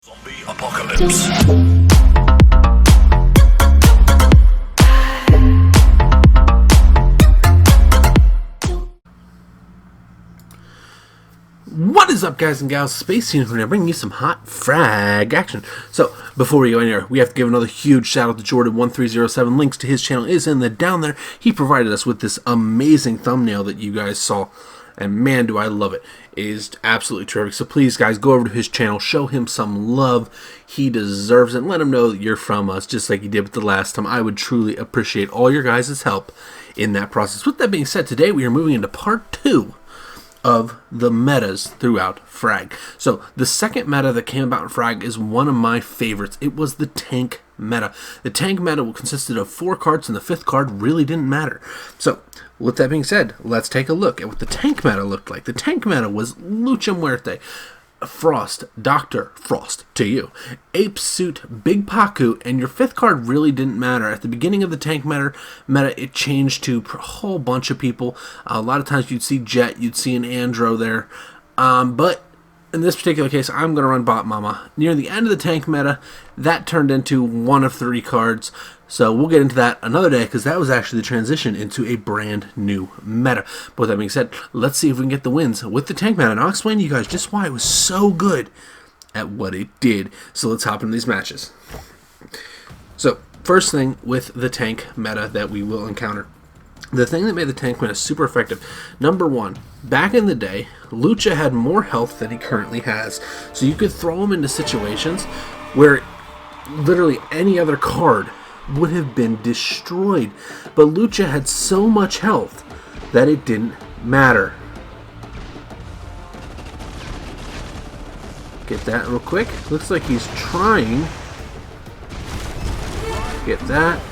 Zombie apocalypse. What is up, guys and gals? Space Teams here, bringing you some hot frag action. So, before we go anywhere, we have to give another huge shout out to Jordan1307. Links to his channel is in the down there. He provided us with this amazing thumbnail that you guys saw. And man, do I love it. It is absolutely terrific. So please, guys, go over to his channel. Show him some love. He deserves it. And let him know that you're from us, just like you did with the last time. I would truly appreciate all your guys' help in that process. With that being said, today we are moving into part 2 of the metas throughout Frag. So the second meta that came about in Frag is one of my favorites. It was the tank meta. The tank meta consisted of 4 cards, and the 5th card really didn't matter. So with that being said, let's take a look at what the tank meta looked like. The tank meta was Lucha Muerte, Frost, Dr. Frost to you, Ape Suit, Big Paku, and your 5th card really didn't matter. At the beginning of the tank meta, it changed to a whole bunch of people. A lot of times you'd see Jet, you'd see an Andro there, but in this particular case, I'm going to run Bot Mama. Near the end of the tank meta, that turned into one of 3 cards. So we'll get into that another day, because that was actually the transition into a brand new meta. But with that being said, let's see if we can get the wins with the tank meta. And I'll explain to you guys just why it was so good at what it did. So let's hop into these matches. So first thing with the tank meta that we will encounter. The thing that made the tank meta super effective, number one, back in the day, Lucha had more health than he currently has. So you could throw him into situations where literally any other card would have been destroyed. But Lucha had so much health that it didn't matter. Get that real quick. Looks like he's trying. Get that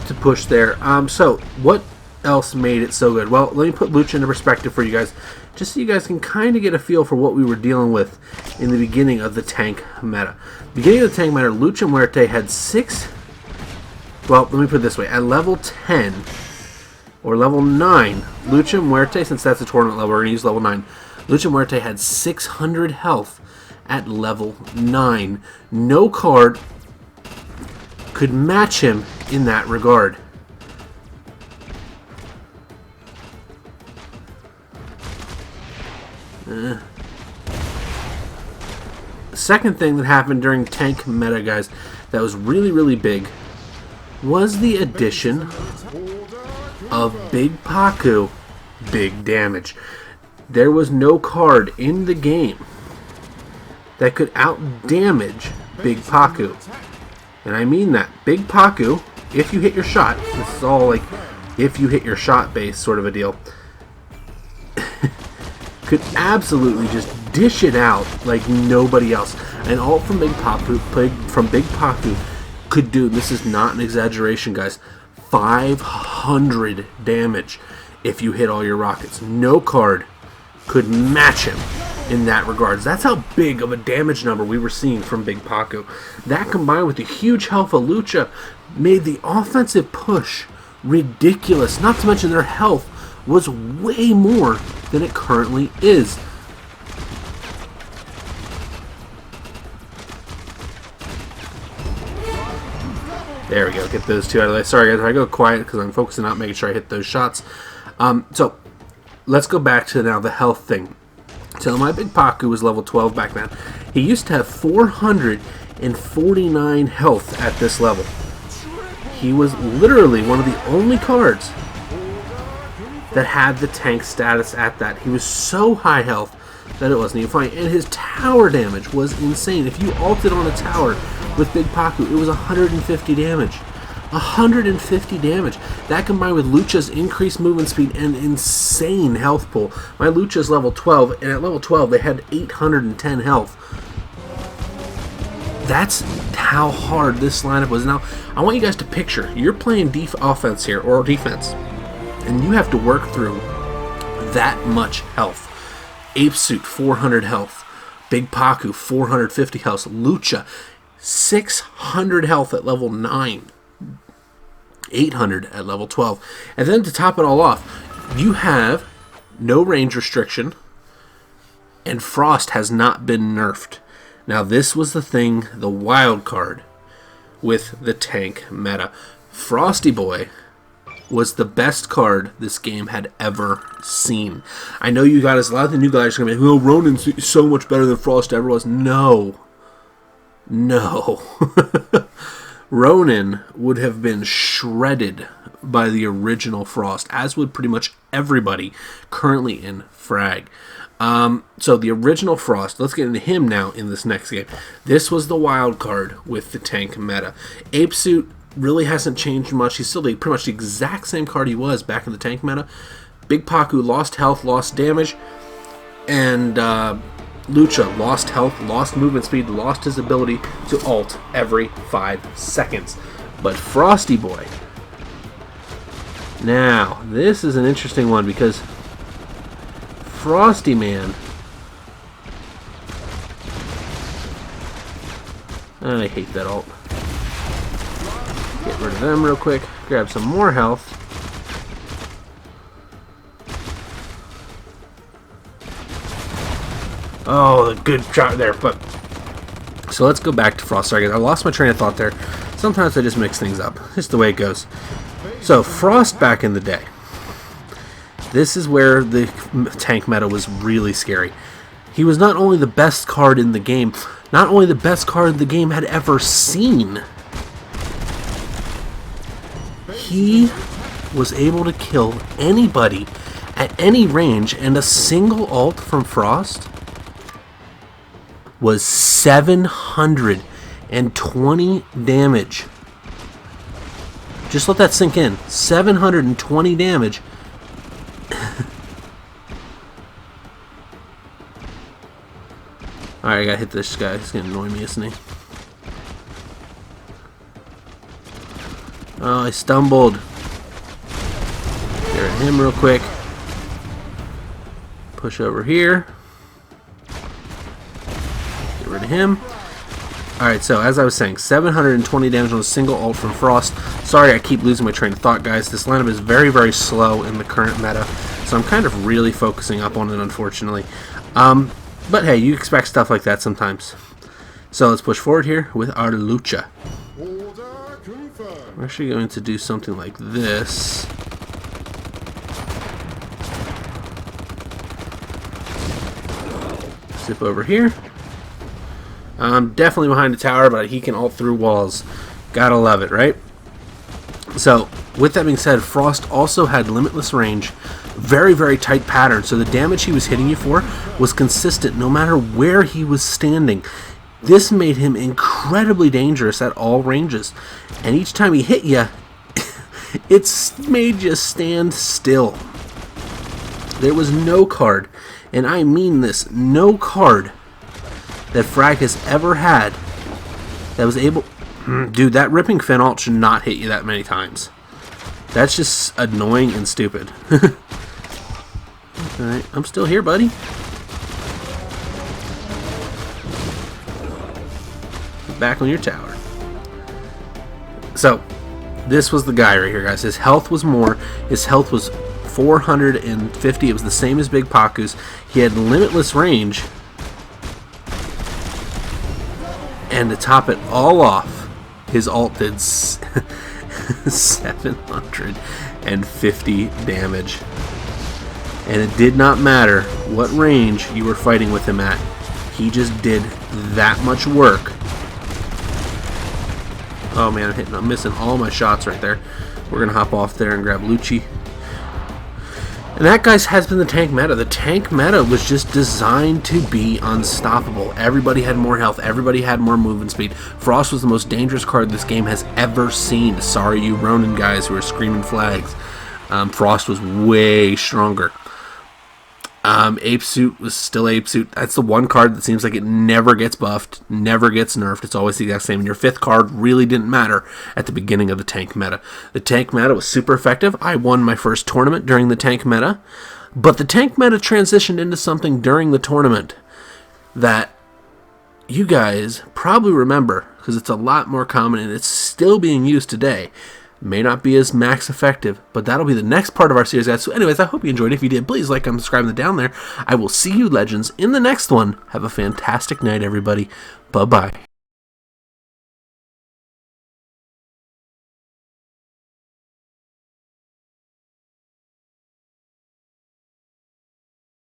to push there. So what else made it so good? Well, let me put Lucha into perspective for you guys, just so you guys can kind of get a feel for what we were dealing with in the beginning of the tank meta. Beginning of the tank meta, Lucha Muerte had 6. Well, let me put it this way. At level 10 or level 9, Lucha Muerte, since that's a tournament level, we're going to use level 9. Lucha Muerte had 600 health at level 9. No card could match him in that regard. The second thing that happened during tank meta, guys, that was really, really big was the addition of Big Paku, big damage. There was no card in the game that could out-damage Big Paku. And I mean that. Big Paku, if you hit your shot, this is all like if you hit your shot base sort of a deal, could absolutely just dish it out like nobody else. And all from Big Paku could do, this is not an exaggeration, guys, 500 damage if you hit all your rockets. No card could match him in that regards. That's how big of a damage number we were seeing from Big Paku. That combined with the huge health of Lucha made the offensive push ridiculous. Not to mention their health was way more than it currently is. There we go. Get those 2 out of the way. Sorry, guys, I go quiet because I'm focusing on making sure I hit those shots. So let's go back to now the health thing. So my Big Paku was level 12 back then. He used to have 449 health at this level. He was literally one of the only cards that had the tank status at that. He was so high health that it wasn't even funny. And his tower damage was insane. If you ulted on a tower with Big Paku, it was 150 damage. 150 damage. That combined with Lucha's increased movement speed and insane health pool. My Lucha's level 12, and at level 12 they had 810 health. That's how hard this lineup was. Now, I want you guys to picture, you're playing offense here, or defense, and you have to work through that much health. Ape Suit, 400 health. Big Paku, 450 health. Lucha, 600 health at level 9. 800 at level 12. And then to top it all off, you have no range restriction, and Frost has not been nerfed. Now this was the thing, the wild card with the tank meta. Frosty Boy was the best card this game had ever seen. I know you guys, a lot of the new guys are going to be like, oh, Ronin's so much better than Frost ever was. No. No. Ronin would have been shredded by the original Frost, as would pretty much everybody currently in Frag. So the original Frost, let's get into him now in this next game. This was the wild card with the tank meta. Ape Suit really hasn't changed much. He's still pretty much the exact same card he was back in the tank meta. Big Paku lost health, lost damage, and Lucha lost health, lost movement speed, lost his ability to ult every 5 seconds. But Frosty Boy, now this is an interesting one because Frosty Man, I hate that ult. Get rid of them real quick, grab some more health. Oh, good shot there, but so let's go back to Frost. Sorry guys, I lost my train of thought there. Sometimes I just mix things up. Just the way it goes. So Frost back in the day. This is where the tank meta was really scary. He was not only the best card in the game, not only the best card the game had ever seen, he was able to kill anybody at any range, and a single ult from Frost was 720 damage. Just let that sink in. 720 damage. Alright, I gotta hit this guy. He's gonna annoy me, isn't he? Oh, I stumbled. Get rid of him real quick. Push over here. Get rid of him. Alright, so as I was saying, 720 damage on a single ult from Frost. Sorry I keep losing my train of thought, guys. This lineup is very, very slow in the current meta, so I'm kind of really focusing up on it, unfortunately. But hey, you expect stuff like that sometimes. So let's push forward here with our Lucha. We're actually going to do something like this. Zip over here. I'm definitely behind the tower, but he can ult through walls. Gotta love it, right? So, with that being said, Frost also had limitless range, very, very tight pattern, so the damage he was hitting you for was consistent no matter where he was standing. This made him incredibly dangerous at all ranges, and each time he hit you, it made you stand still. There was no card, and I mean this, no card that Frag has ever had that was able... Dude, that Ripping Fin ult should not hit you that many times. That's just annoying and stupid. Alright, I'm still here, buddy. Back on your tower. So, this was the guy right here, guys. His health was more. His health was 450. It was the same as Big Paku's. He had limitless range. And to top it all off, his ult did 750 damage. And it did not matter what range you were fighting with him at. He just did that much work. Oh man, I'm missing all my shots right there. We're going to hop off there and grab Lucci. And that, guys, has been the tank meta. The tank meta was just designed to be unstoppable. Everybody had more health. Everybody had more movement speed. Frost was the most dangerous card this game has ever seen. Sorry, you Ronin guys who are screaming flags. Frost was way stronger. Ape Suit was still Ape Suit. That's the one card that seems like it never gets buffed, never gets nerfed. It's always the exact same. And your fifth card really didn't matter at the beginning of the tank meta. The tank meta was super effective. I won my first tournament during the tank meta. But the tank meta transitioned into something during the tournament that you guys probably remember because it's a lot more common and it's still being used today. may not be as max effective, but that'll be the next part of our series, guys. So anyways, I hope you enjoyed. If you did, please like and subscribe down there. I will see you, legends, in the next one. Have a fantastic night, everybody. Bye-bye.